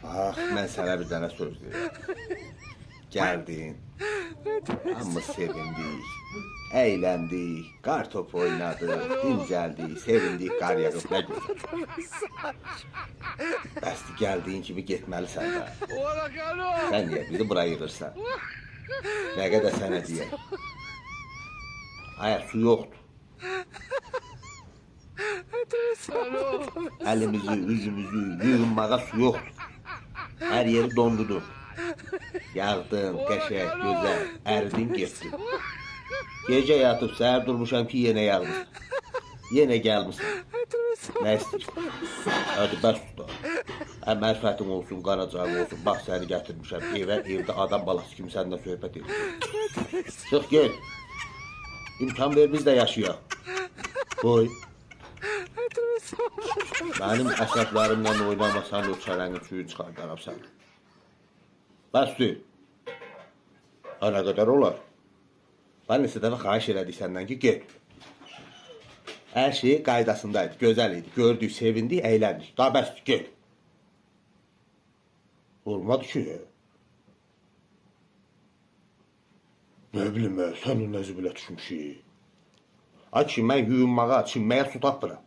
Bax, mən sənə bir dənə söz deyirəm. Gəldin, hamı sevindik, əyləndik, qartop oynadıq, dincəldik, sevindik, qar yağıb, nə gözəl. Bəsdir, gəldiyin kimi getməlisən də. Sən niyə bizi bura yığırsan? Nə qədər sənə deyək? Ayaq su yoxdur. Əlimizi, üzümüzü yuyunmağa su yoxdur. Hər yeri dondurdun. Yağdın, qəşəng, gözəl, əridin, getdin. Gecə yatıb, səhər durmuşam ki, yenə yağmışsan. Yenə gəlmişsən. Nə istəyirsən? Hadi, bəs tuta. Mərfətin olsun, qanacağın olsun. Bax, səni gətirmişəm evə, evdə adam balası kimi səninlə söhbət edir. Çıx, get. İmkan ver, biz də yaşayaq. Qoy. Mənim əsəblərimlə oynamasan, o çələnin suyu çıxardaram sən. Bəsdir. Nə qədər olar? Ben neçə dəfə xahiş elədik səndən ki, get. Hər şey qaydasındaydı, gözəl idi. Gördük, sevindik, əyləndik. Daha bəsdir, get. Olmadı ki. Ne bileyim, sən o nəzi bilə düşmüşük. Ay ki, mən yuyunmağa, çinməyə su tapmıram.